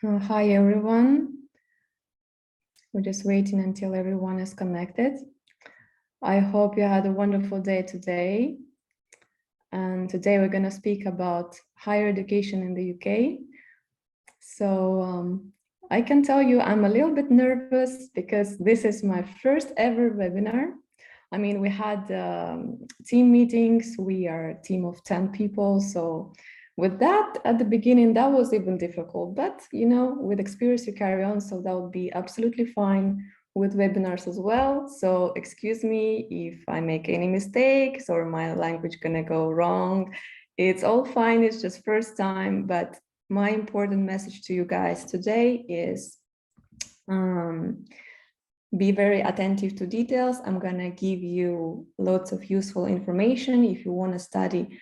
Hi, everyone. We're just waiting until everyone is connected. I hope you had a wonderful day today. And today we're going to speak about higher education in the UK. So I can tell you I'm a little bit nervous because this is my first ever webinar. I mean, we had team meetings. We are a team of 10 people. So with that, at the beginning, that was even difficult. But, you know, with experience, you carry on. So that would be absolutely fine with webinars as well. So excuse me if I make any mistakes or my language gonna go wrong. It's all fine. It's just first time. But my important message to you guys today is be very attentive to details. I'm gonna give you lots of useful information if you want to study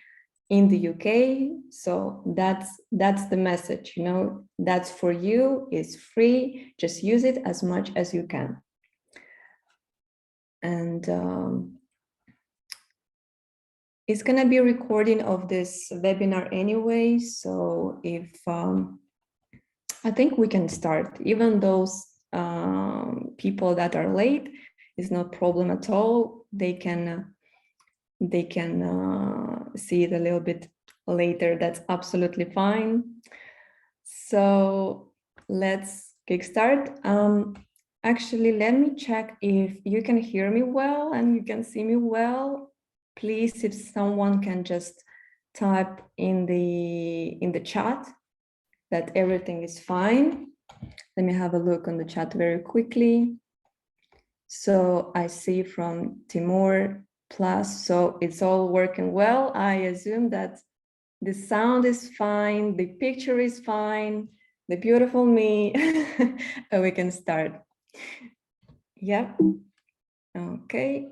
in the UK. So that's the message, you know, that's for you, it's free, just use it as much as you can. And it's gonna be a recording of this webinar anyway, so if I think we can start, even those people that are late is no problem at all. They can see it a little bit later. That's absolutely fine. So let's kickstart. Actually, let me check if you can hear me well and you can see me well. Please, if someone can just type in the chat that everything is fine. Let me have a look on the chat very quickly. So I see from Timur Plus, so it's all working well. I assume that the sound is fine, the picture is fine, the beautiful me, and we can start. Yep. Okay.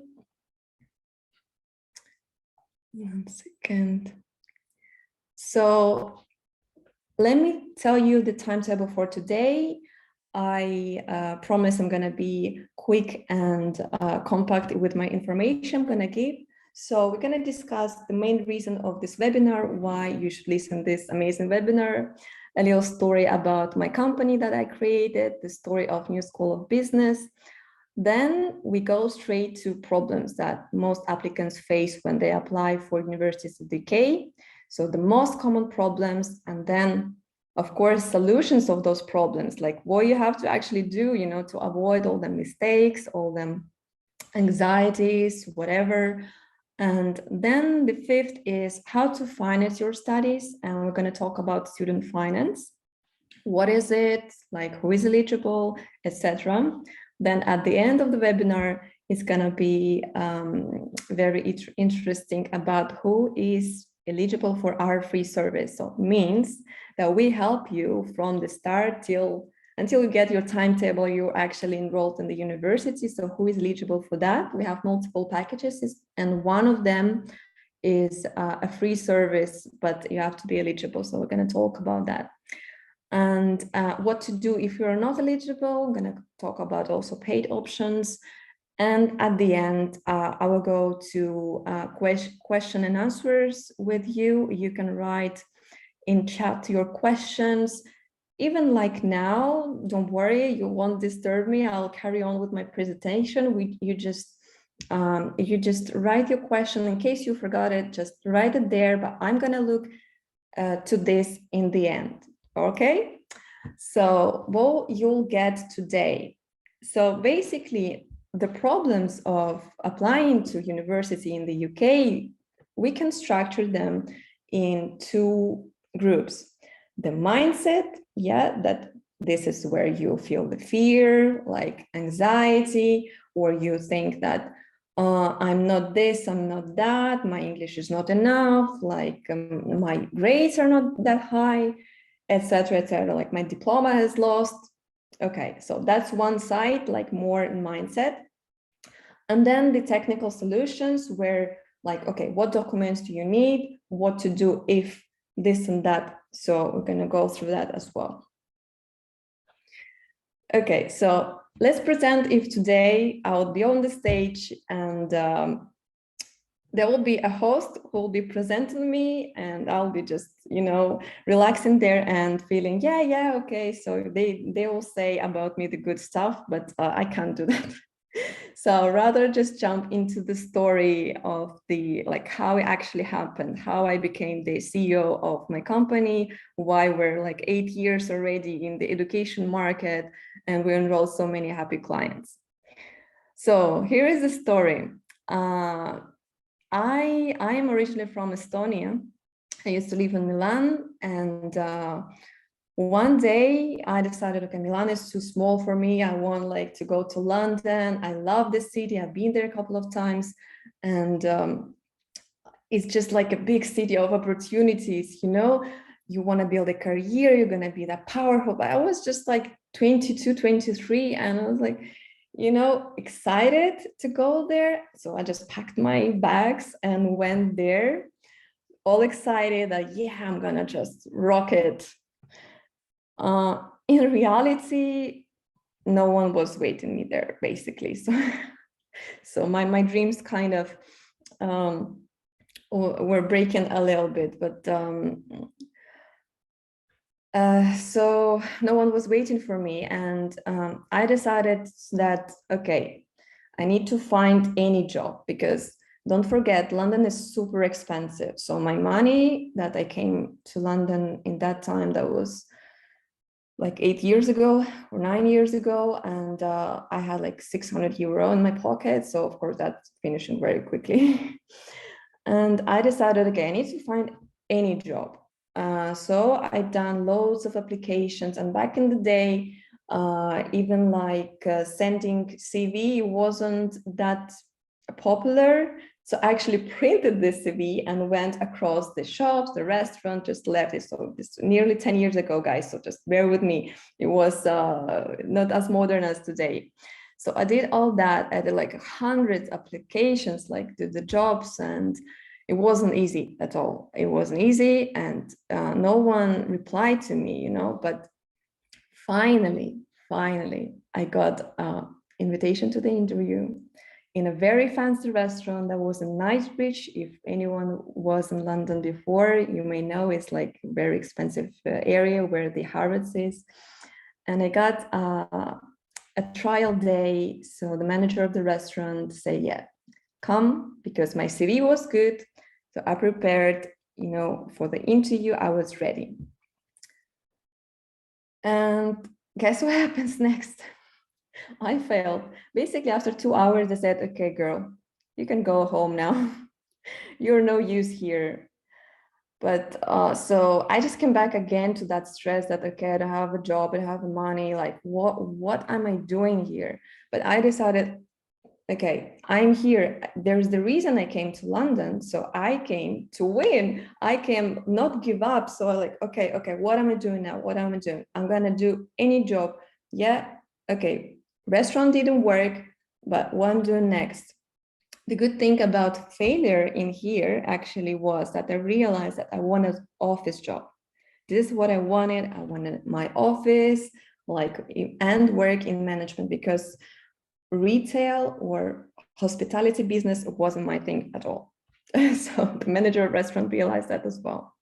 1 second. So let me tell you the timetable for today. I promise I'm going to be quick and compact with my information I'm going to give. So we're going to discuss the main reason of this webinar, why you should listen to this amazing webinar, a little story about my company that I created, the story of New School of Business. Then we go straight to problems that most applicants face when they apply for universities in the UK. So the most common problems, and then of course, solutions of those problems, like what you have to actually do, you know, to avoid all the mistakes, all the anxieties, whatever. And then the fifth is how to finance your studies. And we're going to talk about student finance. What is it? Like who is eligible, etc. Then at the end of the webinar, it's going to be very interesting about who is eligible for our free service. So it means that we help you from the start until you get your timetable, you're actually enrolled in the university. So who is eligible for that? We have multiple packages, and one of them is a free service, but you have to be eligible. So we're going to talk about that. And what to do if you're not eligible. I'm going to talk about also paid options. And at the end, I will go to question and answers with you. You can write in chat your questions. Even like now, don't worry, you won't disturb me. I'll carry on with my presentation. You just write your question. In case you forgot it, just write it there, but I'm going to look to this in the end. Okay, so what you'll get today. So basically, the problems of applying to university in the UK, we can structure them in two groups. The mindset, yeah, that this is where you feel the fear, like anxiety, or you think that I'm not this, I'm not that, my English is not enough, like my grades are not that high, etc., like my diploma has lost. Okay, so that's one side, like more in mindset. And then the technical solutions where like, okay, what documents do you need? What to do if this and that? So we're going to go through that as well. Okay, so let's pretend if today I would be on the stage and there will be a host who will be presenting me, and I'll be just, relaxing there and feeling, yeah, okay. So they will say about me the good stuff, but I can't do that. So rather just jump into the story of how it actually happened, how I became the CEO of my company, why we're like 8 years already in the education market, and we enrolled so many happy clients. So here is the story. I am originally from Estonia. I used to live in Milan, and one day I decided, okay, Milan is too small for me. I want to go to London. I love this city. I've been there a couple of times, and it's just like a big city of opportunities. You want to build a career. You're going to be that powerful. But I was just like 22, 23, and I was like, excited to go there. So I just packed my bags and went there, all excited that, yeah, I'm gonna just rock it. In reality, no one was waiting me there, basically. So my dreams kind of were breaking a little bit, but so no one was waiting for me, and I decided that, okay, I need to find any job, because don't forget, London is super expensive. So my money that I came to London in that time, that was like 8 years ago or 9 years ago, and I had like 600 euro in my pocket. So of course that's finishing very quickly. And I decided, okay, I need to find any job. So I done loads of applications, and back in the day, even sending CV wasn't that popular. So I actually printed this CV and went across the shops, the restaurant, just left it. So this nearly 10 years ago, guys. So just bear with me. It was not as modern as today. So I did all that. I did like 100 applications, like the jobs, and it wasn't easy at all. It wasn't easy, and no one replied to me, but finally, I got an invitation to the interview in a very fancy restaurant that was in Knightsbridge. If anyone was in London before, you may know it's like a very expensive area where the Harrods is. And I got a trial day. So the manager of the restaurant said, yeah, come, because my CV was good. So I prepared, for the interview. I was ready. And guess what happens next? I failed. Basically, after 2 hours, they said, okay, girl, you can go home now. You're no use here. But so I just came back again to that stress that, okay, I don't have a job, I don't have money. Like, what am I doing here? But I decided, okay, I'm here. There's the reason I came to London. So I came to win. I came not give up. So I okay, what am I doing now? What am I doing? I'm going to do any job. Yeah. Okay. Restaurant didn't work, but what I'm doing next? The good thing about failure in here actually was that I realized that I wanted an office job. This is what I wanted. I wanted my office, and work in management, because retail or hospitality business wasn't my thing at all. So the manager of restaurant realized that as well.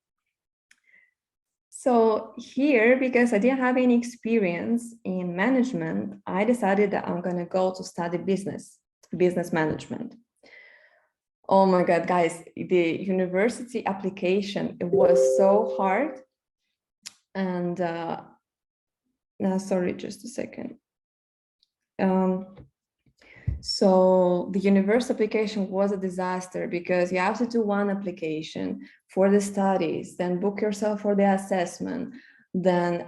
So here, because I didn't have any experience in management, I decided that I'm going to go to study business management. Oh my God, guys, the university application, it was so hard. And sorry, just a second. So the university application was a disaster, because you have to do one application for the studies, then book yourself for the assessment. Then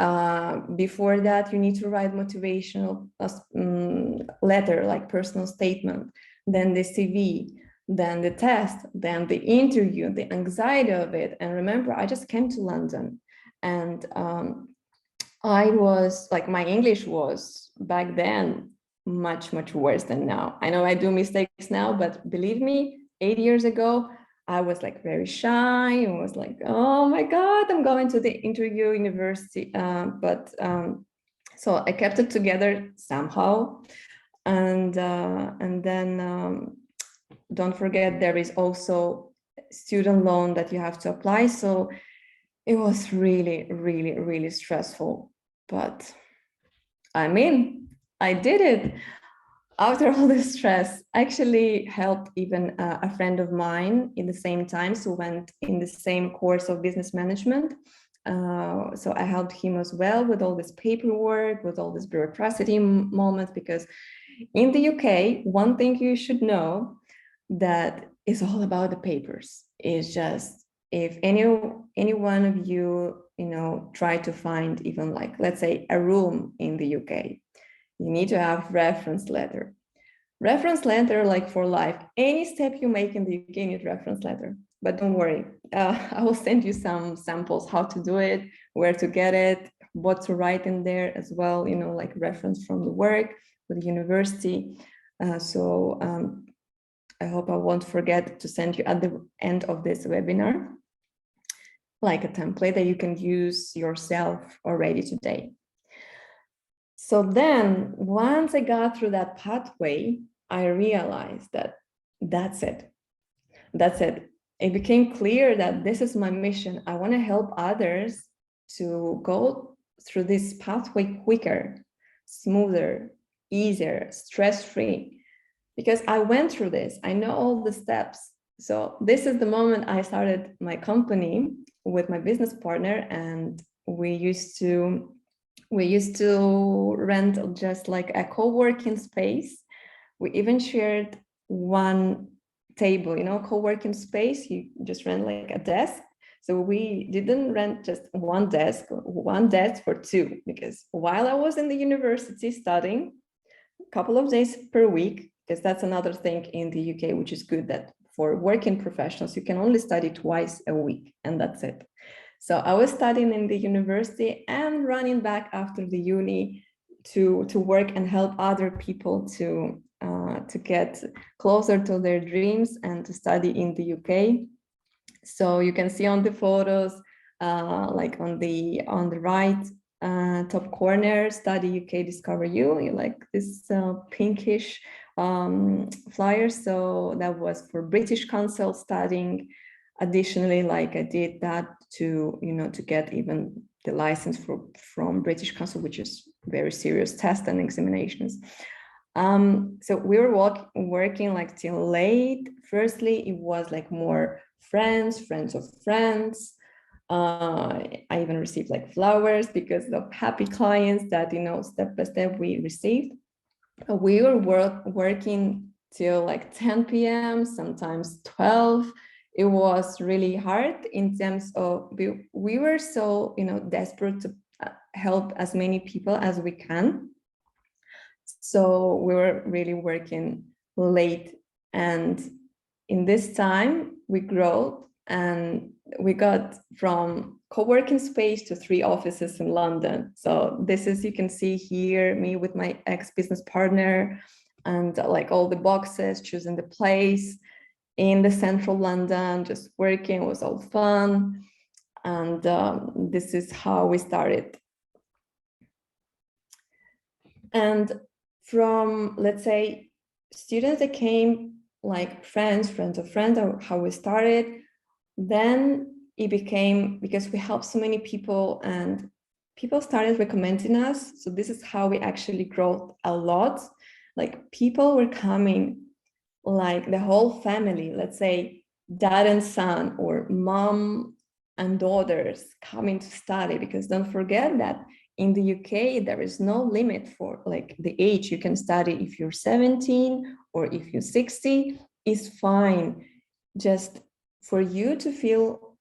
before that, you need to write motivational letter, like personal statement, then the CV, then the test, then the interview, the anxiety of it. And remember, I just came to London, and I was like, my English was back then much worse than now. I know I do mistakes now, but believe me, 8 years ago, I was like very shy and was like, oh my God, I'm going to the interview university. So I kept it together somehow. And then don't forget, there is also student loan that you have to apply. So it was really, really, really stressful. But I mean, I did it. After all this stress, I actually helped even a friend of mine in the same time, who went in the same course of business management. So I helped him as well with all this paperwork, with all this bureaucracy moments, because in the UK, one thing you should know that is all about the papers. Is just, if any one of you, try to find even, like, let's say, a room in the UK, you need to have reference letter. Reference letter, like, for life. Any step you make in the UK, you need reference letter. But don't worry, I will send you some samples how to do it, where to get it, what to write in there as well, like reference from the work with the university. So I hope I won't forget to send you at the end of this webinar, like a template that you can use yourself already today. So then once I got through that pathway, I realized that that's it. That's it. It became clear that this is my mission. I want to help others to go through this pathway quicker, smoother, easier, stress-free, because I went through this. I know all the steps. So this is the moment I started my company with my business partner, and we used to rent just like a co-working space. We even shared one table, co-working space. You just rent like a desk. So we didn't rent just one desk for two, because while I was in the university studying a couple of days per week, because that's another thing in the UK, which is good, that for working professionals, you can only study twice a week, and that's it. So I was studying in the university and running back after the uni to work and help other people to get closer to their dreams and to study in the UK. So you can see on the photos, like on the right top corner, Study UK, Discover You, like this pinkish flyer. So that was for British Council studying. Additionally, like, I did that to get even the license from British Council, which is very serious test and examinations. So we were working like till late. Firstly, it was like more friends of friends. I even received like flowers because of happy clients that, step by step we received. We were working till like 10 p.m., sometimes 12. It was really hard in terms of, we were so, desperate to help as many people as we can. So we were really working late. And in this time, we grew, and we got from co-working space to 3 offices in London. So this is, you can see here, me with my ex-business partner, and like all the boxes, choosing the place in the central London, just working. It was all fun. And this is how we started. And from, let's say, students that came like friends of friends, how we started, then it became, because we helped so many people and people started recommending us. So this is how we actually grew a lot. Like, people were coming, like the whole family, let's say dad and son, or mom and daughters, coming to study. Because don't forget that in the UK, there is no limit for like the age you can study. If you're 17 or if you're 60, is fine. Just for you to feel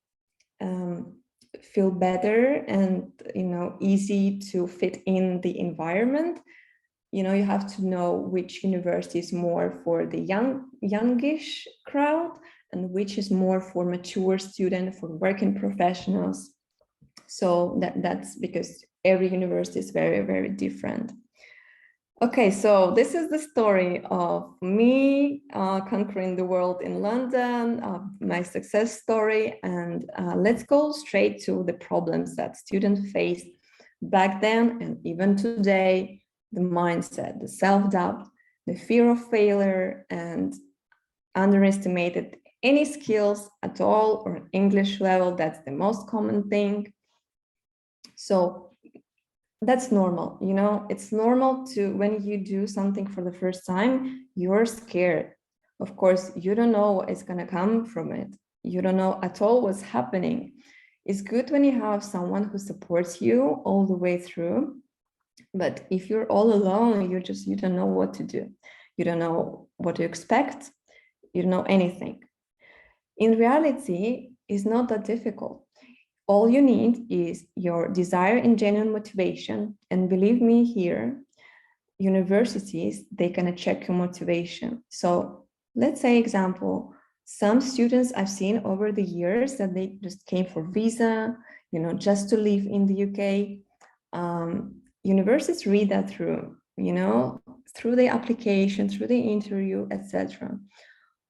better and easy to fit in the environment, you have to know which university is more for the youngish crowd and which is more for mature students, for working professionals. So that's because every university is very, very different. Okay, so this is the story of me conquering the world in London, my success story. And let's go straight to the problems that students faced back then and even today: the mindset, the self-doubt, the fear of failure, and underestimated any skills at all or English level. That's the most common thing. So that's normal, you know, it's normal to, when you do something for the first time, you're scared. Of course, you don't know what is going to come from it. You don't know at all what's happening. It's good when you have someone who supports you all the way through. But if you're all alone, you don't know what to do. You don't know what to expect. You don't know anything. In reality, it's not that difficult. All you need is your desire and genuine motivation. And believe me here, universities, they can check your motivation. So let's say example, some students I've seen over the years that they just came for visa, you know, just to live in the UK. Universities read that through, you know, through the application, through the interview, etc.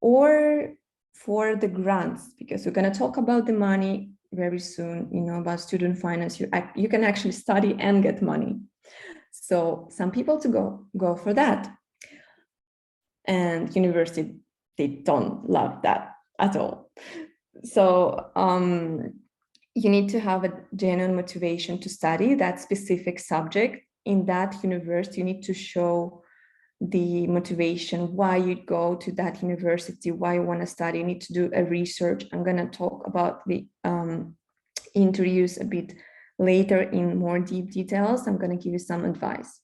Or for the grants, because we're going to talk about the money very soon, you know, about student finance. You can actually study and get money. So some people to go for that. And university, they don't love that at all. So you need to have a genuine motivation to study that specific subject in that university. You need to show the motivation, why you go to that university, why you want to study. You need to do a research. I'm going to talk about the interviews a bit later in more deep details. I'm going to give you some advice.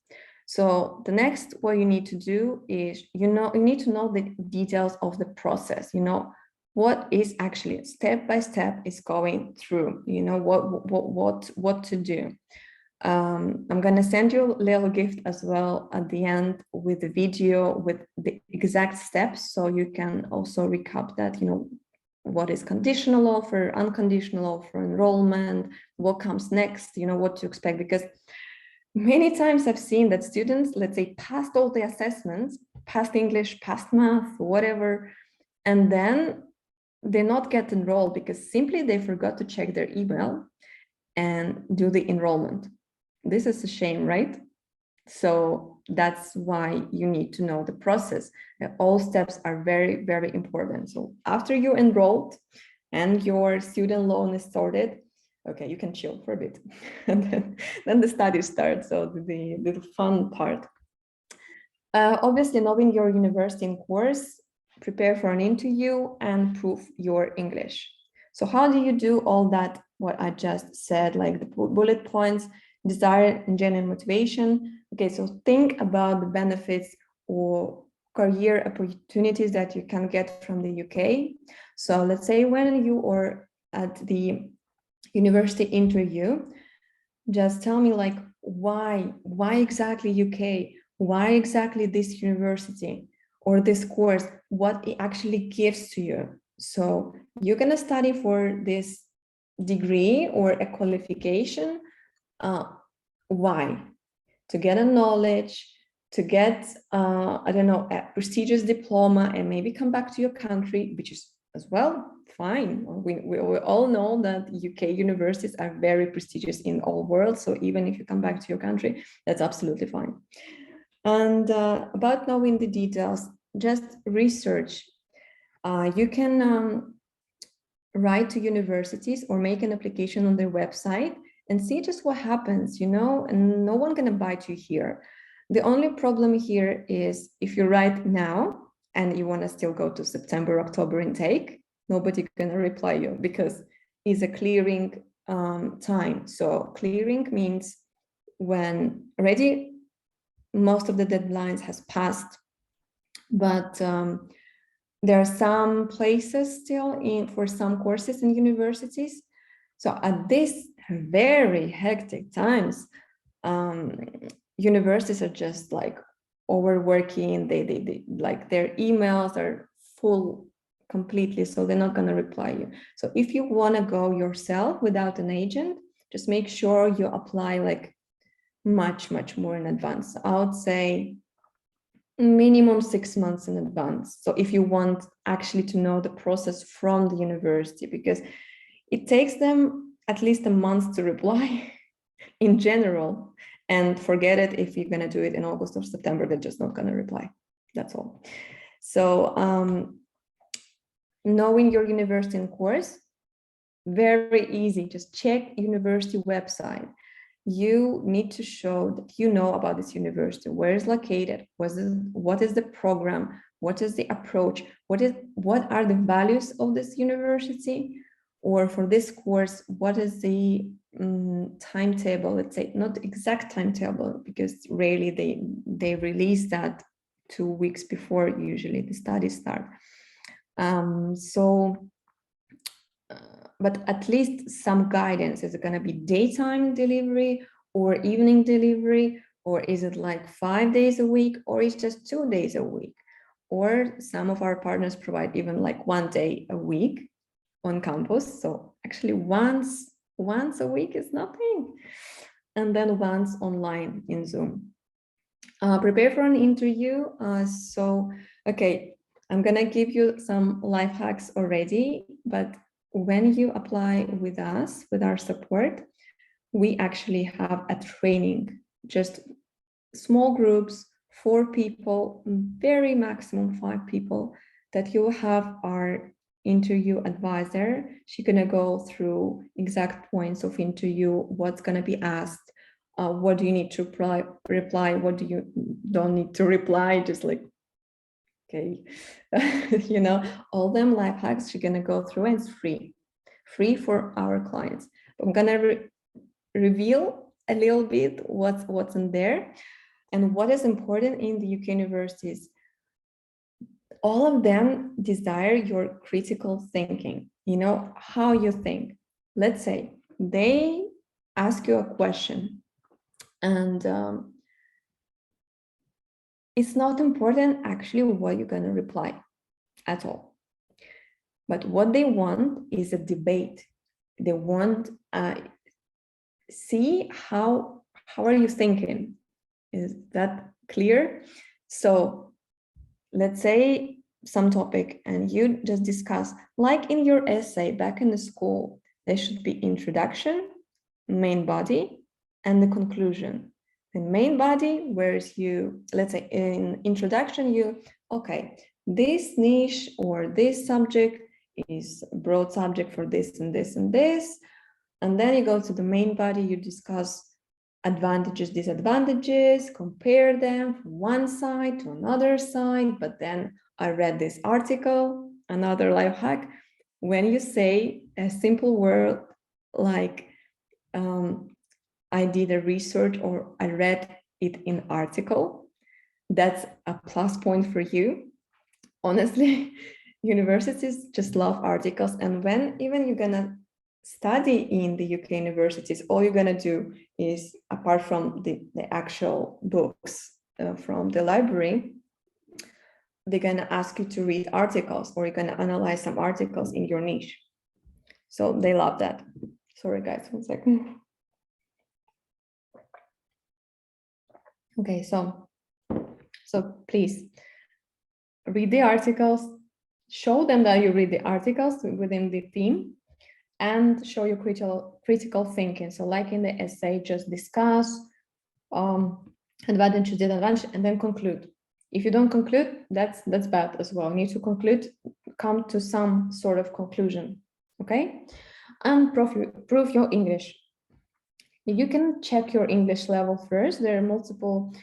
So the next, what you need to do is, you need to know the details of the process, you know, what is actually step by step is going through, you know, what to do. I'm going to send you a little gift as well at the end with the video with the exact steps, so you can also recap that, you know, what is conditional offer, unconditional offer, enrollment, what comes next, you know, what to expect. Because many times I've seen that students, let's say, passed all the assessments, passed English, passed math, whatever, and then they not get enrolled because simply they forgot to check their email and do the enrollment. This is a shame, right? So that's why you need to know the process. All steps are very, very important. So after you enrolled and your student loan is sorted, okay, you can chill for a bit. And then the study starts. So the little fun part. Obviously, knowing your university and course, prepare for an interview and prove your English. So how do you do all that, what I just said, like the bullet points, desire and genuine motivation? Okay, so think about the benefits or career opportunities that you can get from the UK. So let's say when you are at the university interview, just tell me like, why exactly UK? Why exactly this university or this course? What it actually gives to you? So you're going to study for this degree or a qualification. Why? To get a knowledge, to get, I don't know, a prestigious diploma and maybe come back to your country, which is as well fine. We all know that UK universities are very prestigious in all world. So even if you come back to your country, that's absolutely fine. And about knowing the details, just research. You can write to universities or make an application on their website and see just what happens, you know, and no one gonna bite you here. The only problem here is if you write now and you want to still go to September, October intake, nobody gonna reply you because it's a clearing time. So clearing means when already most of the deadlines has passed, but there are some places still for some courses in universities. So at these very hectic times, universities are just like overworking. They like their emails are full completely, so they're not going to reply you. So if you want to go yourself without an agent, just make sure you apply like much more in advance. I would say minimum 6 months in advance. So if you want actually to know the process from the university, because it takes them at least a month to reply in general, and forget it if you're going to do it in August or September, they're just not going to reply. That's all. So knowing your university and course, very easy. Just check university website. You need to show that you know about this university, where it's located, what is the program, what is the approach, what are the values of this university, or for this course, what is the timetable, let's say, not exact timetable, because rarely they release that 2 weeks before usually the studies start. But at least some guidance. Is it going to be daytime delivery or evening delivery, or is it like 5 days a week, or is just 2 days a week? Or some of our partners provide even like 1 day a week on campus. So actually once a week is nothing. And then once online in Zoom. Prepare for an interview. Okay, I'm gonna give you some life hacks already, but when you apply with us, with our support, we actually have a training, just small groups, 4 people, very maximum 5 people, that you have our interview advisor. She's gonna go through exact points of interview, what's gonna be asked, what do you need to reply, what do you don't need to reply, just like, okay, you know, all them life hacks she's gonna go through, and it's free for our clients. I'm gonna reveal a little bit what's in there and what is important in the UK universities. All of them desire your critical thinking, you know, how you think. Let's say they ask you a question, and it's not important actually what you're going to reply at all. But what they want is a debate. They want see how are you thinking? Is that clear? So let's say some topic and you just discuss, like in your essay back in the school, there should be introduction, main body, and the conclusion. The main body, whereas you, let's say in introduction, okay, this niche or this subject is a broad subject for this and this and this. And then you go to the main body, you discuss advantages, disadvantages, compare them from one side to another side. But then I read this article, another life hack. When you say a simple word like I did a research or I read it in article, that's a plus point for you. Honestly, universities just love articles. And when even you're gonna study in the UK universities, all you're gonna do is, apart from the actual books from the library, they're gonna ask you to read articles, or you're gonna analyze some articles in your niche. So they love that. Sorry guys, 1 second. Okay, so please read the articles, show them that you read the articles within the theme, and show your critical thinking. So like in the essay, just discuss advantage, disadvantage, and then conclude. If you don't conclude, that's bad as well. You need to conclude, come to some sort of conclusion, okay? And prove your English. You can check your English level first. There are multiple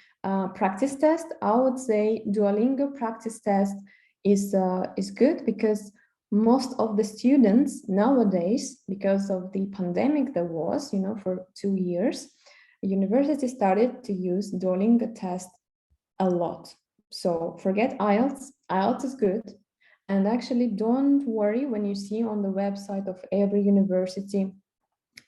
practice tests. I would say Duolingo practice test is good, because most of the students nowadays, because of the pandemic there was, you know, for 2 years, university started to use Duolingo test a lot. So forget IELTS. IELTS is good. And actually don't worry when you see on the website of every university,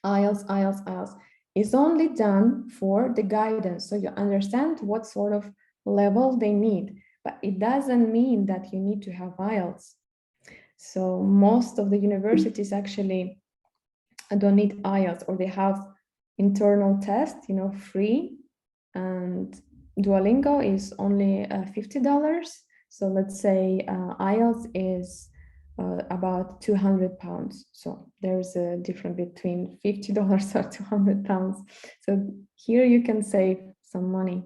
IELTS. It's only done for the guidance. So you understand what sort of level they need, but it doesn't mean that you need to have IELTS. So most of the universities actually don't need IELTS, or they have internal tests, you know, free. And Duolingo is only $50. So let's say IELTS is about £200. So there's a difference between $50 or £200. So here you can save some money.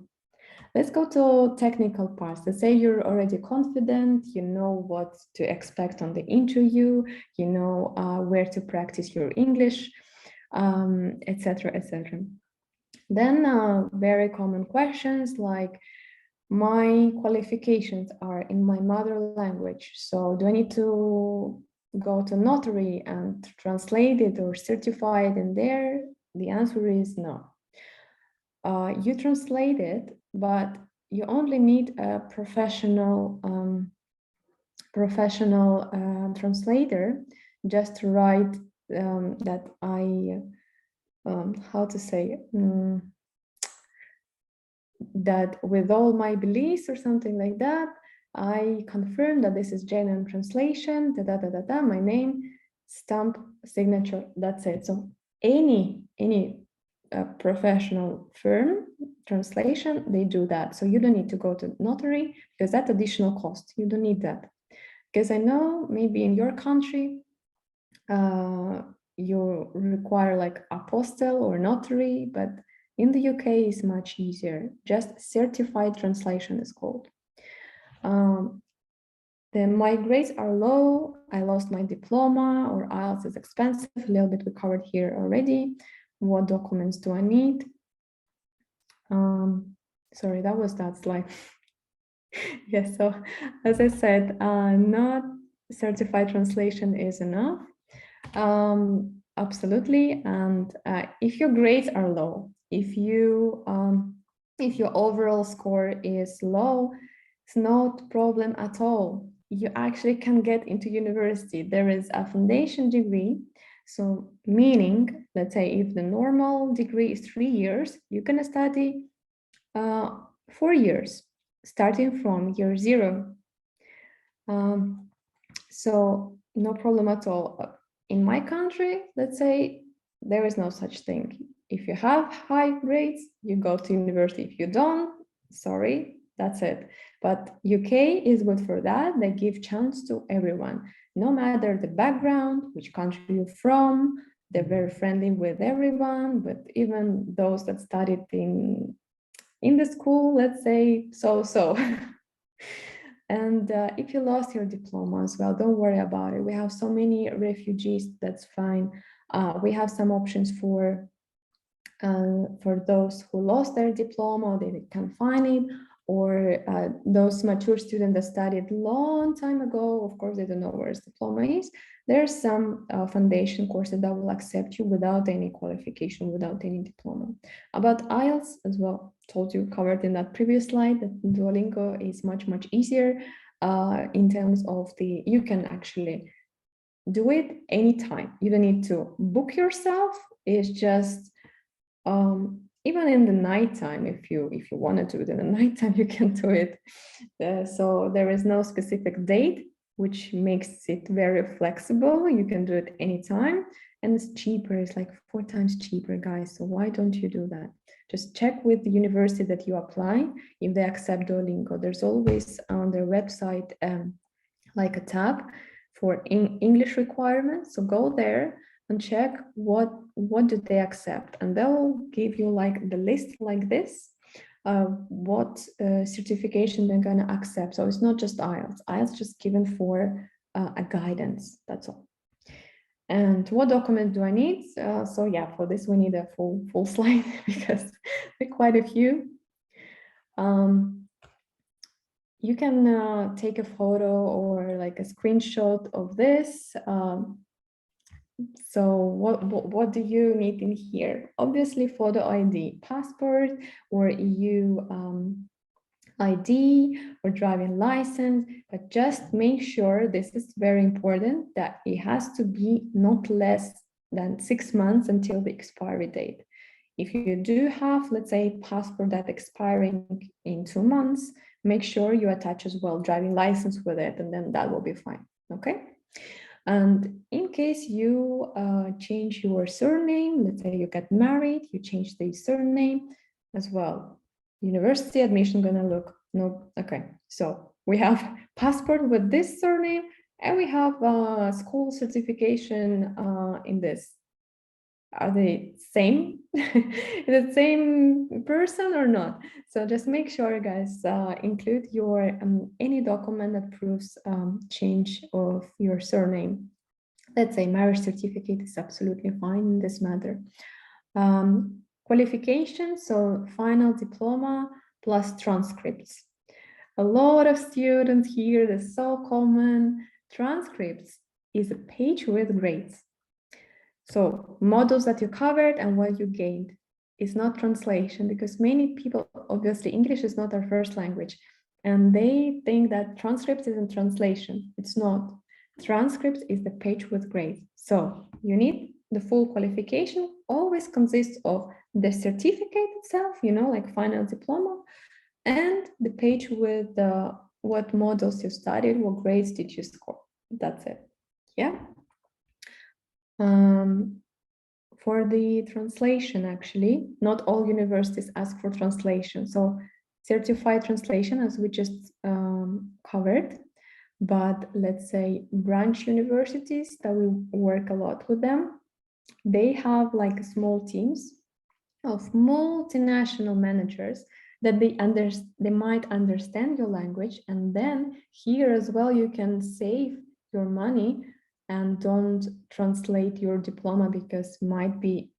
Let's go to technical parts. Let's say you're already confident, you know what to expect on the interview, you know where to practice your English, etc., etc. Then very common questions like, my qualifications are in my mother language, so do I need to go to notary and translate it or certify it in there? The answer is no. You translate it, but you only need a professional translator just to write that I how to say that with all my beliefs or something like that, I confirm that this is genuine translation, my name, stamp, signature, that's it. So any professional firm translation, they do that. So you don't need to go to notary because that's additional cost. You don't need that. Because I know maybe in your country, you require like apostille or notary, but in the UK is much easier. Just certified translation is called. Then my grades are low. I lost my diploma, or IELTS is expensive. A little bit we covered here already. What documents do I need? Sorry, that was that slide. Yes, so as I said, not certified translation is enough. Absolutely. And if your grades are low, if your overall score is low, it's not problem at all. You actually can get into university. There is a foundation degree. So meaning, let's say if the normal degree is 3 years, you can study 4 years, starting from year 0. So no problem at all. In my country, let's say there is no such thing. If you have high grades, you go to university. If you don't, sorry, that's it. But UK is good for that. They give chance to everyone, no matter the background, which country you're from. They're very friendly with everyone, but even those that studied in the school, let's say, so. And if you lost your diploma as well, don't worry about it. We have so many refugees, that's fine. We have some options for those who lost their diploma, they can't find it, or those mature students that studied long time ago, of course, they don't know where his diploma is. There's some foundation courses that will accept you without any qualification, without any diploma. About IELTS as well, told you, covered in that previous slide, that Duolingo is much easier in terms of you can actually do it anytime. You don't need to book yourself. It's just even in the nighttime, if you want to do it in the nighttime, you can do it. So there is no specific date, which makes it very flexible. You can do it anytime, and it's cheaper. It's like 4 times cheaper, guys. So why don't you do that? Just check with the university that you apply if they accept Duolingo. There's always on their website like a tab for English requirements. So go there and check what do they accept, and they'll give you like the list like this, what certification they're going to accept. So it's not just IELTS. IELTS just given for a guidance, that's all. And what document do I need? So yeah, for this we need a full slide because there are quite a few. You can take a photo or like a screenshot of this. So what do you need in here? Obviously photo ID, passport or EU ID or driving license, but just make sure, this is very important, that it has to be not less than 6 months until the expiry date. If you do have, let's say, passport that expiring in 2 months, make sure you attach as well driving license with it, and then that will be fine, okay? And in case you change your surname, let's say you get married, you change the surname as well. University admission gonna look, no, okay. So we have passport with this surname, and we have school certification in this. are they same? The same person or not? So just make sure, guys, include your any document that proves change of your surname. Let's say marriage certificate is absolutely fine in this matter. Qualification, so final diploma plus transcripts. A lot of students here, that's so common. Transcripts is a page with grades. So modules that you covered and what you gained. It's not translation, because many people, obviously English is not our first language, and they think that transcripts is in translation. It's not. Transcripts is the page with grades. So you need the full qualification, always consists of the certificate itself, you know, like final diploma, and the page with what modules you studied, what grades did you score. That's it. Yeah. For the translation, actually, not all universities ask for translation. So certified translation, as we just covered, but let's say branch universities that we work a lot with them, they have like small teams of multinational managers that they might understand your language, and then here as well you can save your money and don't translate your diploma, because might be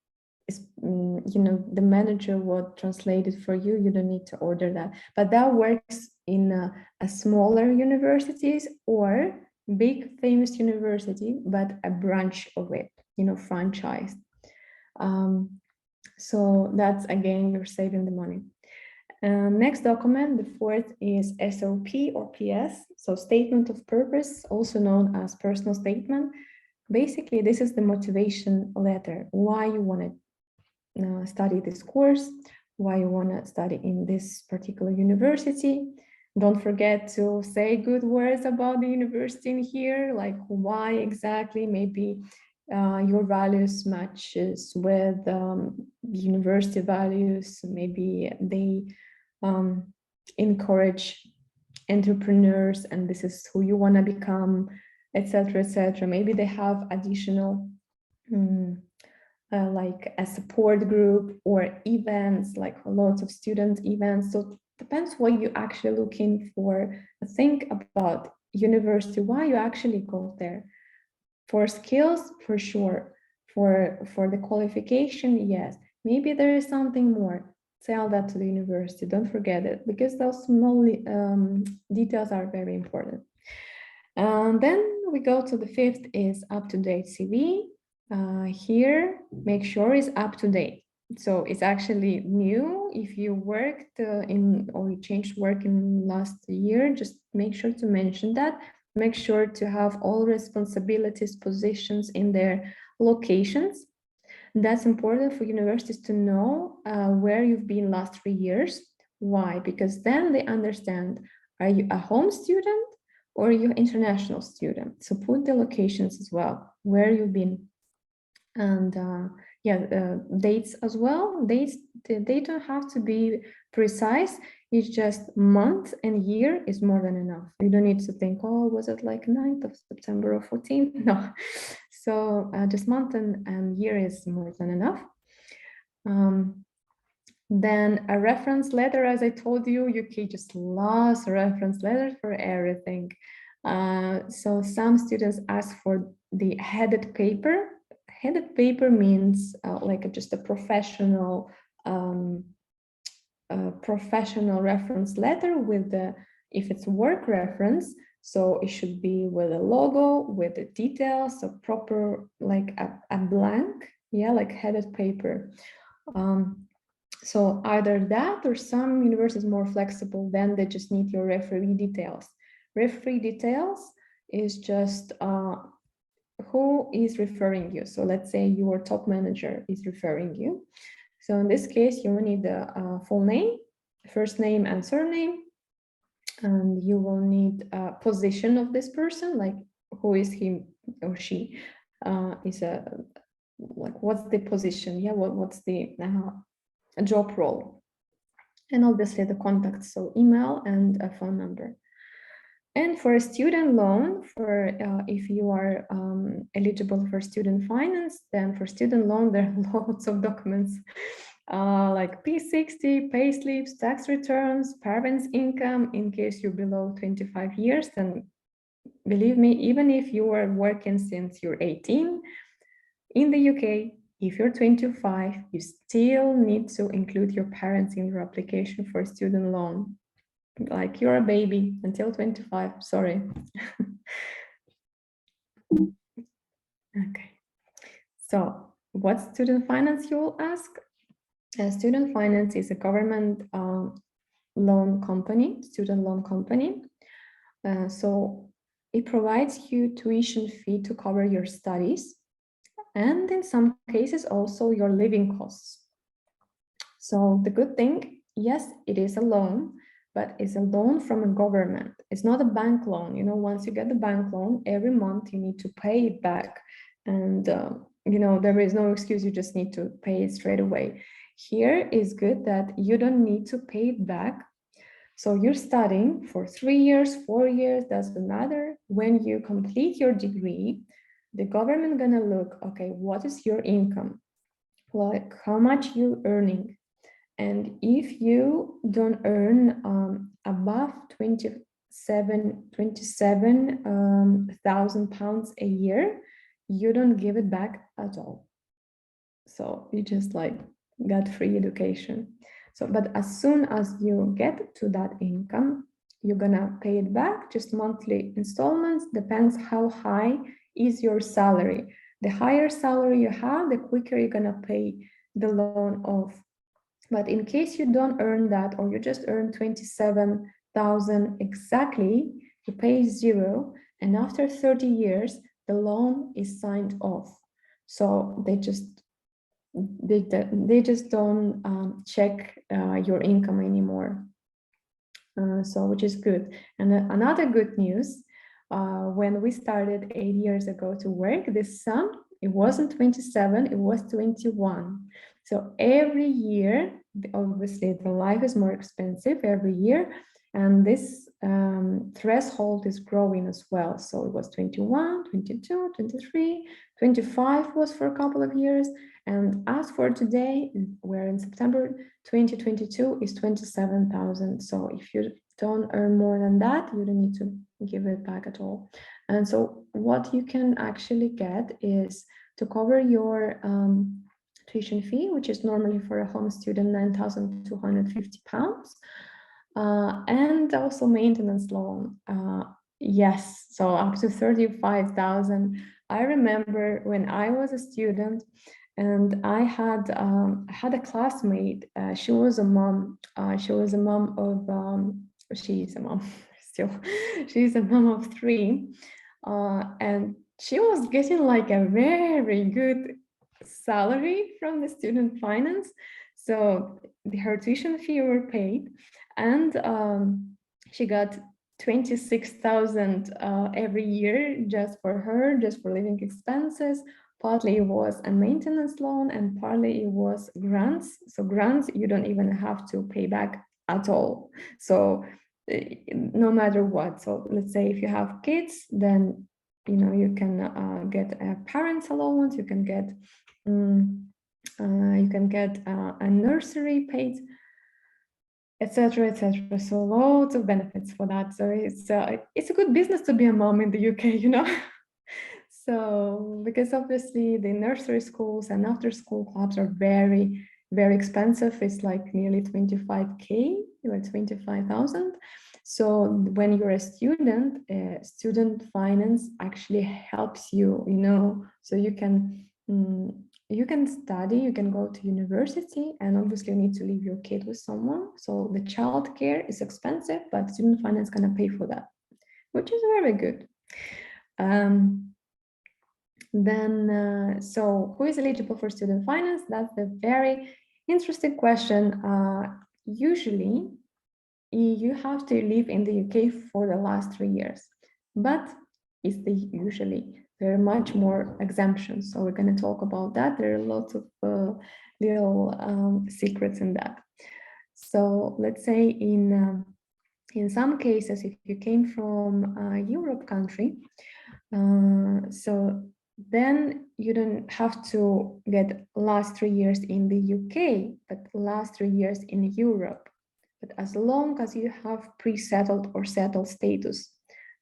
you know, the manager will translate it for you. You don't need to order that, but that works in a smaller universities or big famous university, but a branch of it, you know, franchise. So that's, again, you're saving the money. Next document, the fourth, is SOP or PS, so statement of purpose, also known as personal statement. Basically, this is the motivation letter, why you want to study this course, why you want to study in this particular university. Don't forget to say good words about the university in here, like why exactly, maybe your values matches with university values, maybe they encourage entrepreneurs and this is who you want to become, etc., etc. Maybe they have additional like a support group or events, like lots of student events. So it depends what you actually looking for. Think about university, why you actually go there. For skills, for sure. For the qualification, yes. Maybe there is something more. Tell that to the university. Don't forget it, because those small details are very important. And then we go to the fifth, is up-to-date CV. Here, make sure it's up-to-date. So it's actually new. If you worked in or you changed work in last year, just make sure to mention that. Make sure to have all responsibilities, positions in their locations. That's important for universities to know where you've been last 3 years. Why? Because then they understand, are you a home student or are you international student? So put the locations as well, where you've been. And dates as well. Dates, they don't have to be precise. It's just month and year is more than enough. You don't need to think, oh, was it like 9th of September or 14th? No. So just month and year is more than enough. Then a reference letter, as I told you, UK just loves a reference letter for everything. So some students ask for the headed paper. Headed paper means like just a professional reference letter with the, if it's work reference, so it should be with a logo, with the details, so proper, like a blank, yeah, like headed paper. So either that, or some universities more flexible, then they just need your referee details. Referee details is just who is referring you. So let's say your top manager is referring you. So in this case, you will need the full name, first name and surname, and you will need a position of this person, like who is he or she, is a, like what's the position, yeah, what's the job role, and obviously the contacts, so email and a phone number. And for a student loan, if you are eligible for student finance, then for student loan, there are lots of documents like P60, payslips, tax returns, parents' income in case you're below 25 years. And believe me, even if you are working since you're 18, in the UK, if you're 25, you still need to include your parents in your application for a student loan. Like you're a baby until 25, sorry. Okay, so what's student finance, you will ask? Student finance is a government loan company, student loan company. So it provides you tuition fee to cover your studies, and in some cases also your living costs. So the good thing, yes, it is a loan, but it's a loan from a government. It's not a bank loan. You know, once you get the bank loan, every month you need to pay it back. And, you know, there is no excuse. You just need to pay it straight away. Here is good that you don't need to pay it back. So you're studying for 3 years, 4 years, doesn't matter. When you complete your degree, the government gonna look, okay, what is your income? Like how much you earning? And if you don't earn above 27,000 pounds a year, you don't give it back at all. So you just like got free education. So, but as soon as you get to that income, you're gonna pay it back, just monthly installments, depends how high is your salary. The higher salary you have, the quicker you're gonna pay the loan off. But in case you don't earn that, or you just earn 27,000 exactly, you pay zero. And after 30 years, the loan is signed off. So they just don't check your income anymore. So which is good. And another good news, when we started 8 years ago to work, this sum, it wasn't 27, it was 21. So every year, obviously the life is more expensive every year, and this threshold is growing as well. So it was 21, 22, 23, 25 was for a couple of years. And as for today, we're in September 2022 is 27,000. So if you don't earn more than that, you don't need to give it back at all. And so what you can actually get is to cover your tuition fee, which is normally for a home student, £9,250. And also maintenance loan. Yes, so up to 35,000. I remember when I was a student, and I had a classmate. She was a mom. She was a mom of. She's a mom still. She's a mom of 3, and she was getting like a very good salary from the student finance. So her tuition fee were paid, and she got 26,000 every year just for her, just for living expenses. Partly it was a maintenance loan and partly it was grants. So grants, you don't even have to pay back at all. So no matter what. So let's say if you have kids, then you can get a parent's allowance, you can get a nursery paid, etc., etc. So loads of benefits for that. So it's a good business to be a mom in the UK, So because obviously the nursery schools and after school clubs are very, very expensive. It's like nearly 25K, like 25,000. So when you're a student, student finance actually helps you, so you can study, you can go to university, and obviously you need to leave your kid with someone. So the childcare is expensive, but student finance gonna pay for that, which is very good. Then, so who is eligible for student finance? That's a very interesting question. Usually, you have to live in the UK for the last 3 years, but usually there are much more exemptions. So we're going to talk about that. There are lots of little secrets in that. So let's say in In some cases, if you came from a Europe country, so then you don't have to get last 3 years in the UK, but last 3 years in Europe. But as long as you have pre-settled or settled status.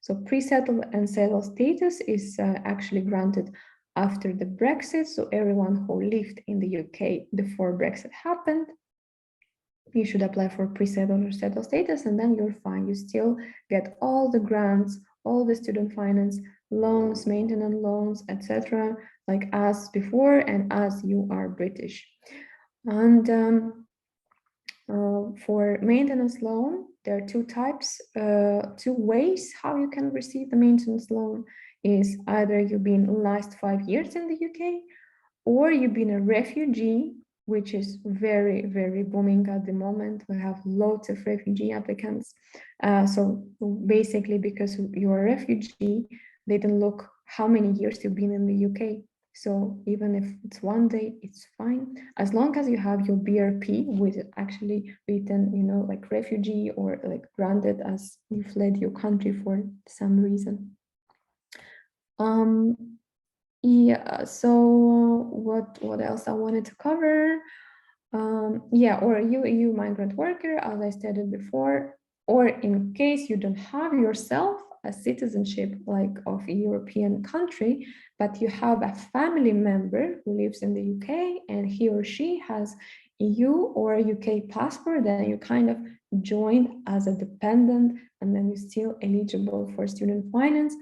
So pre-settled and settled status is actually granted after the Brexit. So everyone who lived in the UK before Brexit happened, you should apply for pre-settled or settled status, and then you're fine. You still get all the grants, all the student finance, loans, maintenance loans, etc., like as before and as you are British. And for maintenance loan, there are two types, two ways how you can receive the maintenance loan is either you've been last 5 years in the UK, or you've been a refugee, which is very, very booming at the moment. We have lots of refugee applicants. So basically, because you're a refugee, they don't look how many years you've been in the UK. So even if it's 1 day, it's fine. As long as you have your BRP, which is actually written, like refugee or like granted as you fled your country for some reason. Yeah, so what else I wanted to cover? Yeah, or you migrant worker, as I stated before, or in case you don't have yourself a citizenship like of a European country, but you have a family member who lives in the UK and he or she has EU or UK passport, then you kind of join as a dependent and then you're still eligible for student finance.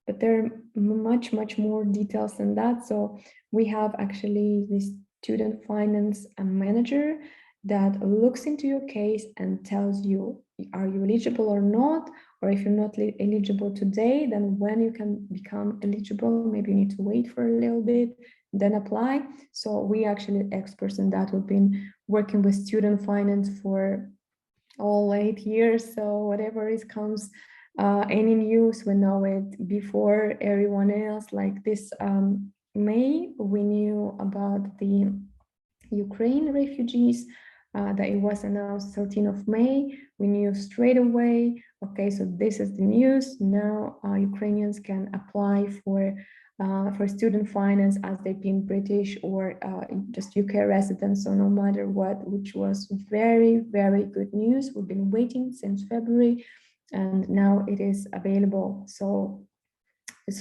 But there are much more details than that. So we have actually this student finance manager that looks into your case and tells you, are you eligible or not? Or if you're not eligible today, then when you can become eligible, maybe you need to wait for a little bit, then apply. So we actually experts in that. We've been working with student finance for all 8 years. So whatever is comes, any news, we know it before everyone else. Like this May, we knew about the Ukraine refugees, that it was announced 13th of May. We knew straight away, okay, so this is the news. Now Ukrainians can apply for student finance as they've been British or just UK residents, so no matter what, which was very, very good news. We've been waiting since February and now it is available. So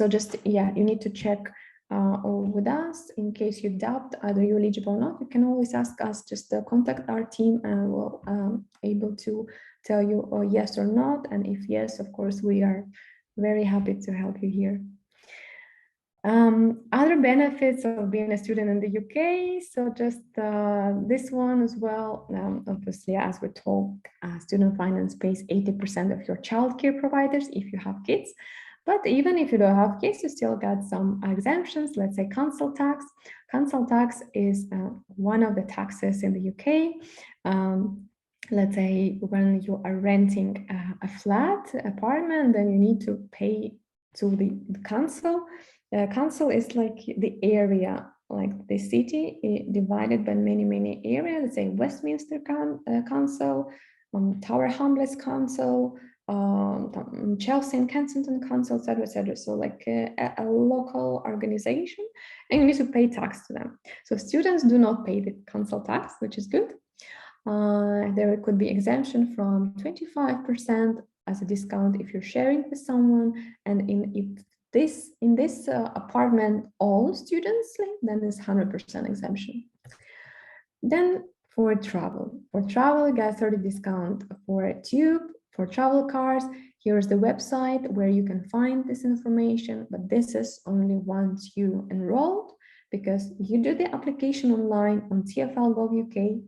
just, yeah, you need to check with us in case you doubt either you're eligible or not. You can always ask us, just contact our team and we'll able to tell you yes or not. And if yes, of course, we are very happy to help you here. Other benefits of being a student in the UK. So just this one as well. Obviously, as we talk, student finance pays 80% of your childcare providers if you have kids. But even if you don't have kids, you still got some exemptions. Let's say council tax. Council tax is one of the taxes in the UK. Let's say when you are renting a flat apartment, then you need to pay to the council. Council is like the area, like the city divided by many areas. Let's say Westminster Council, Tower Hamlets Council, Chelsea and Kensington Council, etc. So like a local organization, and you need to pay tax to them. So students do not pay the council tax, which is good. There could be exemption from 25% as a discount if you're sharing with someone, and in this apartment all students live, then it's 100% exemption. Then for travel, you get 30 discount for tube, for travel cars. Here's the website where you can find this information, but this is only once you enrolled, because you do the application online on TfL.gov.uk.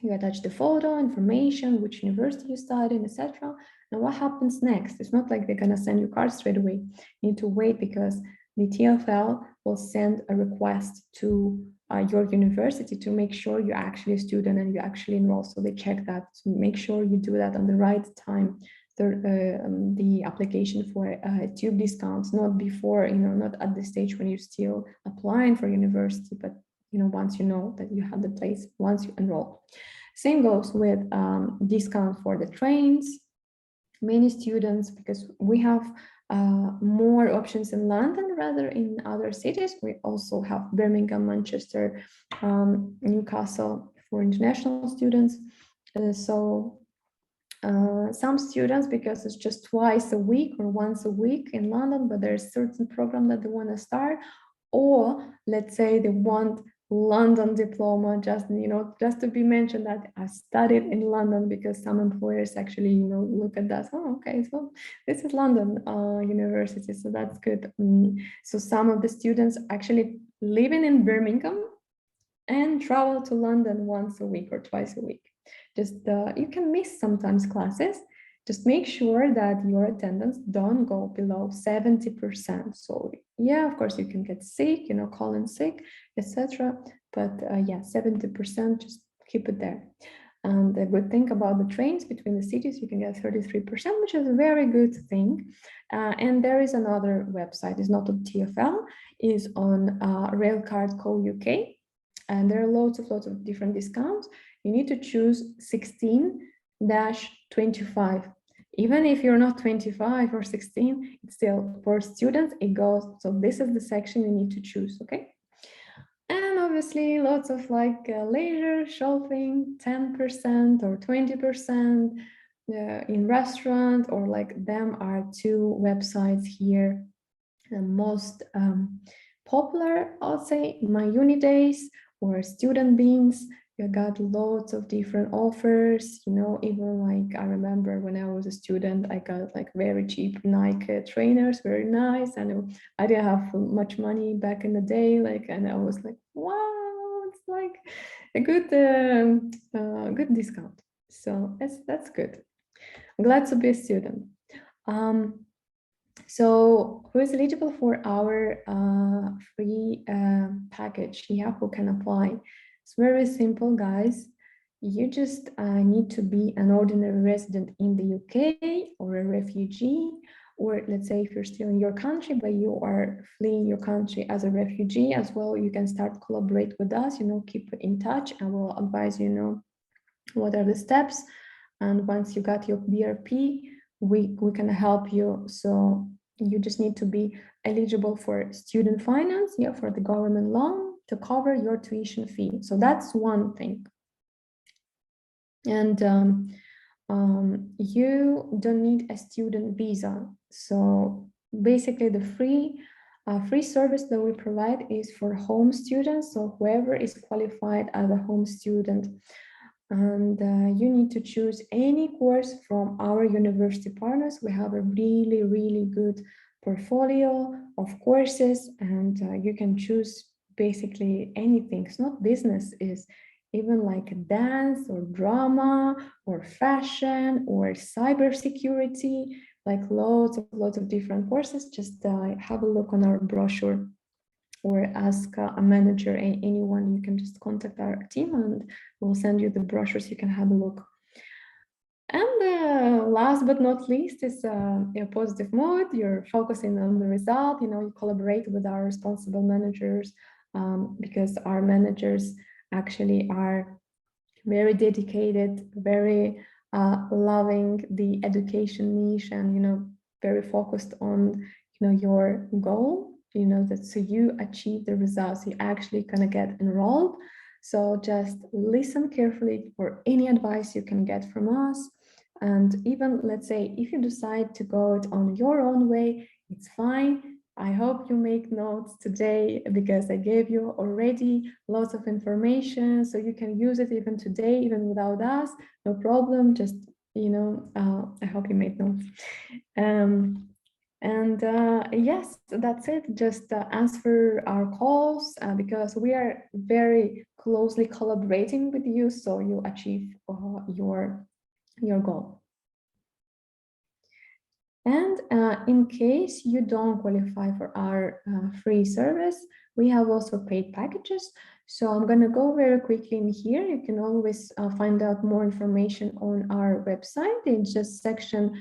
You attach the photo, information, which university you studied, etc. And what happens next? It's not like they're going to send you cards straight away. You need to wait because the TfL will send a request to your university to make sure you're actually a student and you actually enroll. So they check that to make sure you do that on the right time. The application for tube discounts, not before, not at the stage when you're still applying for university, but once you know that you have the place, once you enroll. Same goes with discount for the trains, many students, because we have more options in London rather in other cities. We also have Birmingham, Manchester, Newcastle for international students. Some students, because it's just twice a week or once a week in London, but there's a certain program that they want to start, or let's say they want London diploma, just just to be mentioned that I studied in London, because some employers actually look at that. Oh, okay, so this is London university, so that's good. So some of the students actually living in Birmingham and travel to London once a week or twice a week. Just you can miss sometimes classes. Just make sure that your attendance don't go below 70%. So yeah, of course you can get sick, call in sick, etc. But yeah, 70%, just keep it there. And the good thing about the trains between the cities, you can get 33%, which is a very good thing. And there is another website, it's not on TfL, is on Railcard Co. UK. And there are lots of different discounts. You need to choose 16-25. Even if you're not 25 or 16, it's still for students, it goes. So this is the section you need to choose, okay? And obviously lots of leisure shopping, 10% or 20% in restaurant, or them are two websites here. The most popular, I'll say, My Uni Days or Student Beans. You got lots of different offers, even I remember when I was a student, I got very cheap Nike trainers, very nice. And I didn't have much money back in the day, and I was like, wow, it's a good good discount. So that's good. I'm glad to be a student. So who is eligible for our free package? Yeah, who can apply? It's very simple, guys. You just need to be an ordinary resident in the UK or a refugee, or let's say if you're still in your country, but you are fleeing your country as a refugee as well, you can start collaborate with us, keep in touch, and we'll advise what are the steps. And once you got your BRP, we can help you. So you just need to be eligible for student finance, yeah, for the government loan to cover your tuition fee. So that's one thing. And you don't need a student visa. So basically the free service that we provide is for home students. So whoever is qualified as a home student, and you need to choose any course from our university partners. We have a really good portfolio of courses, and you can choose basically anything. It's not business, is even like dance or drama or fashion or cybersecurity, lots of different courses. Just have a look on our brochure, or ask a manager, anyone. You can just contact our team and we'll send you the brochures. You can have a look. And last but not least is a positive mood. You're focusing on the result. You collaborate with our responsible managers, because our managers actually are very dedicated, very loving the education niche, and very focused on your goal, that so you achieve the results, you actually gonna get enrolled. So just listen carefully for any advice you can get from us. And even, let's say, if you decide to go it on your own way, it's fine. I hope you make notes today, because I gave you already lots of information, so you can use it even today, even without us, no problem. Just, I hope you made notes. And yes, that's it. Just answer our calls, because we are very closely collaborating with you, so you achieve your goal. And in case you don't qualify for our free service, we have also paid packages. So I'm going to go very quickly in here. You can always find out more information on our website. It's just section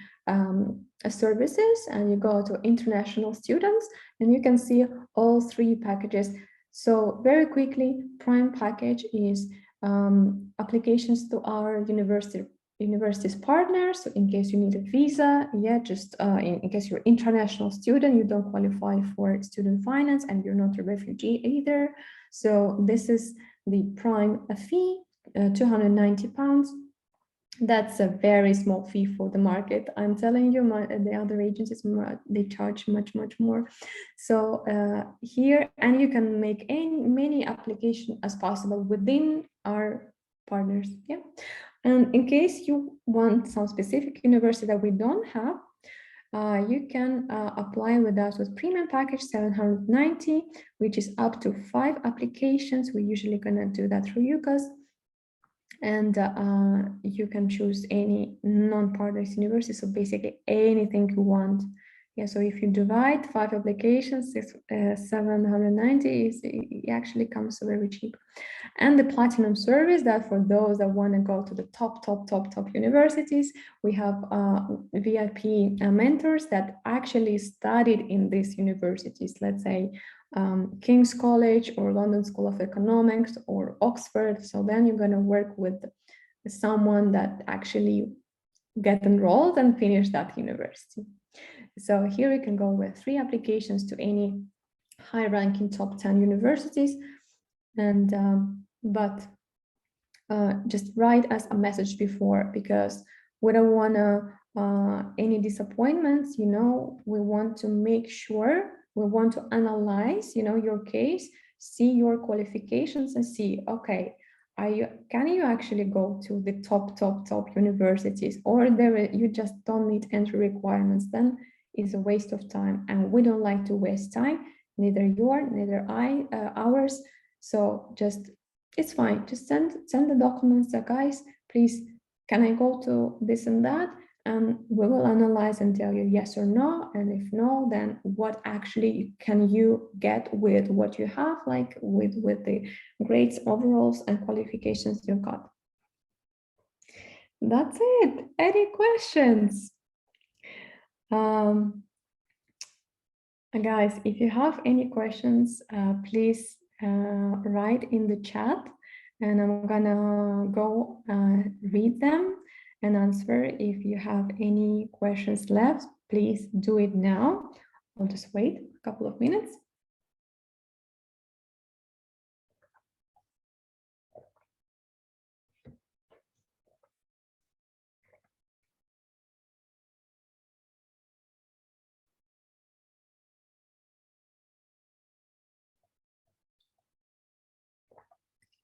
services, and you go to international students, and you can see all three packages. So very quickly, prime package is applications to our university university's partner. So in case you need a visa, yeah, just in case you're international student, you don't qualify for student finance and you're not a refugee either. So this is the prime fee, £290. That's a very small fee for the market. I'm telling you, the other agencies, they charge much more. So here, and you can make many applications as possible within our partners. Yeah. And in case you want some specific university that we don't have, you can apply with us with premium package 790, which is up to 5 applications. We're usually gonna do that through UCAS. And you can choose any non-partners university, so basically anything you want. Yeah, so if you divide 5 applications, it's 790, it actually comes very cheap. And the platinum service, that for those that want to go to the top universities, we have VIP mentors that actually studied in these universities, let's say King's College or London School of Economics or Oxford. So then you're going to work with someone that actually get enrolled and finish that university. So here you can go with 3 applications to any high-ranking top 10 universities, and but just write us a message before, because we don't want to any disappointments. You know, we want to make sure, we want to analyze, you know, your case, see your qualifications and see, okay, can you actually go to the top universities, or you just don't meet entry requirements? Then it's a waste of time, and we don't like to waste time, neither ours. So just, it's fine, just send the documents, guys, please, can I go to this and that, and we will analyze and tell you yes or no, and if no, then what actually can you get with what you have, like with the grades, overalls, and qualifications you've got. That's it. Any questions? Guys, if you have any questions, please write in the chat, and I'm gonna go read them and answer. If you have any questions left, please do it now. I'll just wait a couple of minutes.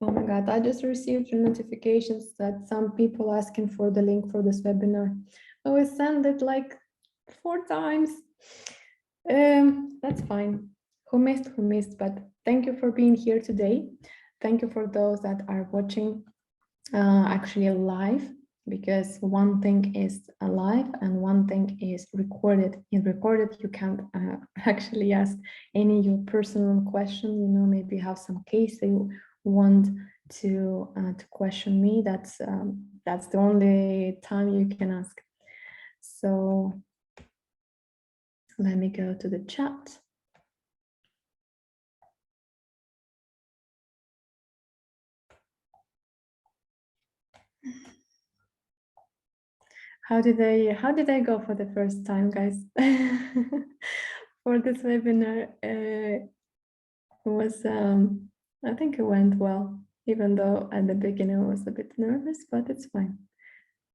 Oh my God, I just received notifications that some people asking for the link for this webinar. I will send it like 4 times. That's fine. Who missed, but thank you for being here today. Thank you for those that are watching actually live, because one thing is live and one thing is recorded. In recorded, you can't actually ask any of your personal questions, you know, maybe have some case that you want to question me. That's the only time you can ask. So let me go to the chat. How did I go for the first time, guys? For this webinar, it was I think it went well, even though at the beginning I was a bit nervous, but it's fine.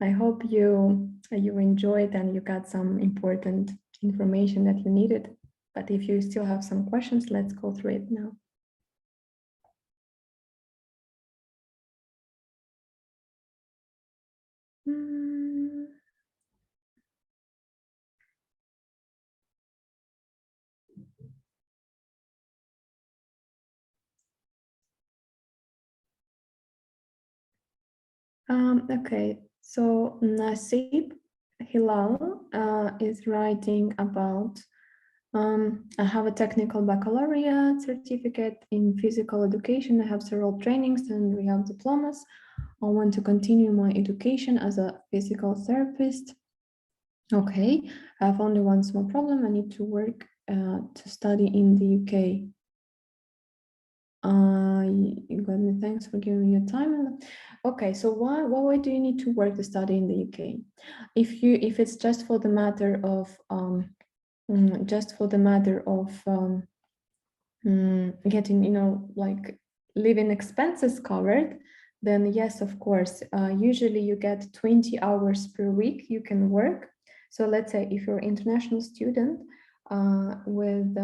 I hope you enjoyed and you got some important information that you needed. But if you still have some questions, let's go through it now. Okay, so Nasib Hilal is writing about I have a technical baccalaureate certificate in physical education. I have several trainings and we have diplomas. I want to continue my education as a physical therapist. Okay, I have only one small problem. I need to work to study in the UK. Gladney, thanks for giving me your time. Okay, so why do you need to work to study in the UK? If it's just for the matter of getting, like living expenses covered, then yes, of course. Usually you get 20 hours per week you can work. So let's say if you're an international student with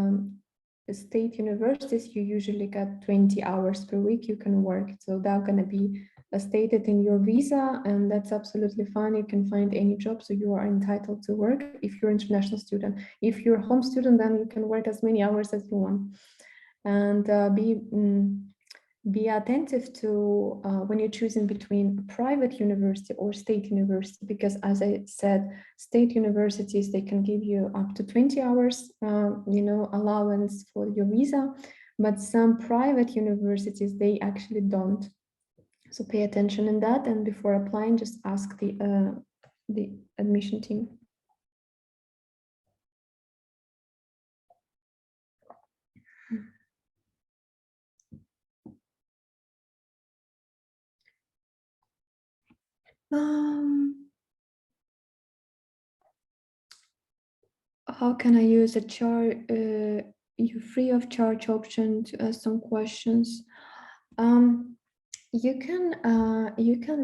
state universities, you usually get 20 hours per week you can work. So that's going to be stated in your visa, and that's absolutely fine. You can find any job, so you are entitled to work if you're an international student. If you're a home student, then you can work as many hours as you want. And be attentive to when you're choosing between private university or state university, because as I said, state universities, they can give you up to 20 hours allowance for your visa, but some private universities, they actually don't. So pay attention in that, and before applying, just ask the admission team. How can I use a you free of charge option to ask some questions? You can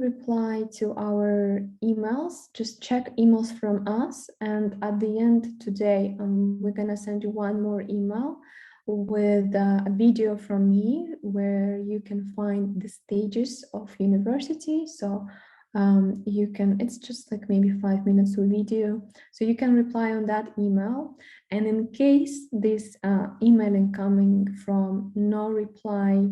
reply to our emails. Just check emails from us, and at the end today, we're gonna send you one more email with a video from me where you can find the stages of university. So it's just like maybe 5 minutes of video. So you can reply on that email. And in case this email incoming from no reply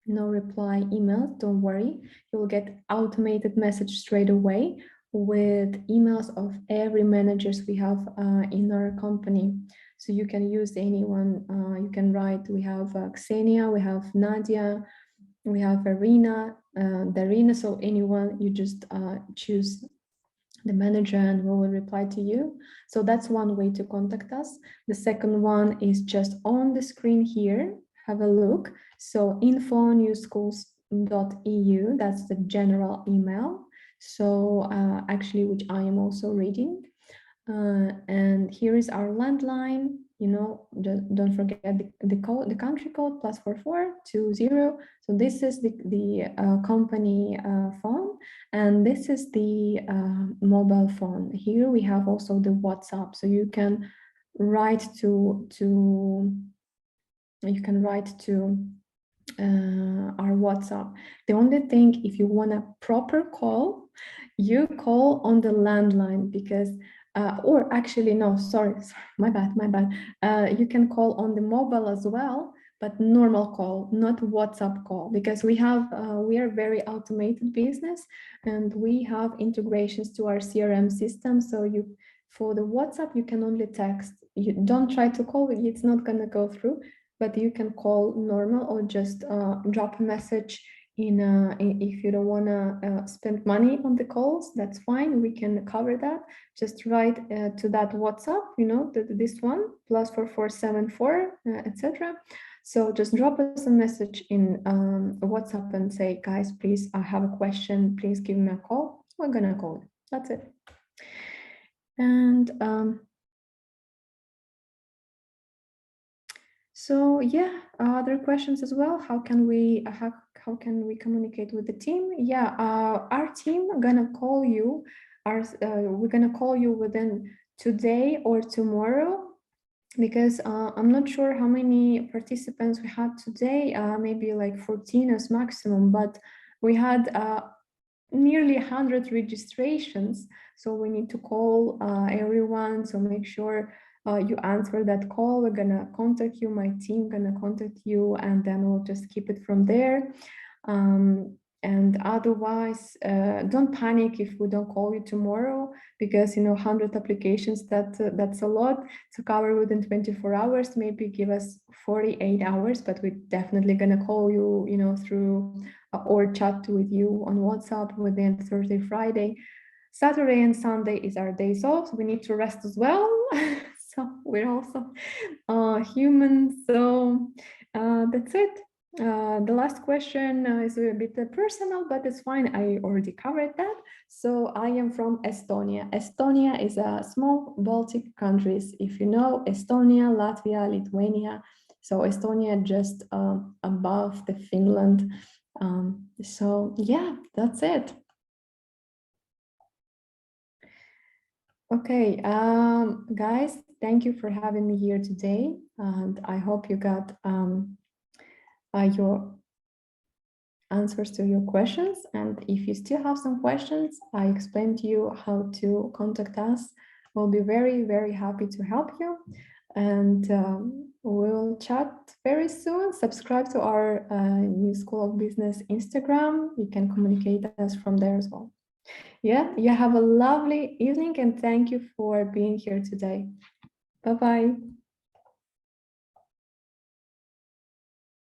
email, don't worry, you'll get automated message straight away with emails of every managers we have in our company. So you can use anyone, you can write, we have Xenia, we have Nadia, we have Arena, Darina, so anyone, you just choose the manager and we will reply to you. So that's one way to contact us. The second one is just on the screen here. Have a look. So info newschools.eu, that's the general email. So actually, which I am also reading. And here is our landline. Don't forget the code, the country code, +4420. So this is the company phone, and this is the mobile phone. Here we have also the WhatsApp, so you can write to our WhatsApp. The only thing, if you want a proper call, you call on the landline, because or actually no, sorry, my bad. You can call on the mobile as well, but normal call, not WhatsApp call, because we are very automated business, and we have integrations to our CRM system. So for the WhatsApp, you can only text. You don't try to call, it's not gonna go through, but you can call normal or just drop a message if you don't want to spend money on the calls, that's fine. We can cover that. Just write to that WhatsApp, this one, +4474, etc. So just drop us a message in WhatsApp and say, guys, please, I have a question. Please give me a call. We're gonna call it. That's it. And so yeah, other questions as well. How can we communicate with the team? Yeah, our team are gonna call you. We're gonna call you within today or tomorrow, because I'm not sure how many participants we had today. Maybe like 14 as maximum, but we had nearly 100 registrations. So we need to call everyone. So make sure you answer that call. We're gonna contact you, my team gonna contact you, and then we'll just keep it from there. And otherwise, don't panic if we don't call you tomorrow, because 100 applications, that's a lot to cover within 24 hours. Maybe give us 48 hours, but we're definitely gonna call you, through or chat with you on WhatsApp within Thursday, Friday. Saturday and Sunday is our days off. So we need to rest as well. So we're also human. So that's it. The last question is a bit personal, but it's fine. I already covered that. So I am from Estonia. Estonia is a small Baltic countries. If you know Estonia, Latvia, Lithuania. So Estonia just above the Finland. So yeah, that's it. Okay, guys, thank you for having me here today. And I hope you got your answers to your questions. And if you still have some questions, I explained to you how to contact us. We'll be very, very happy to help you. And we'll chat very soon. Subscribe to our New School of Business Instagram. You can communicate us from there as well. Yeah, you have a lovely evening and thank you for being here today. Bye-bye.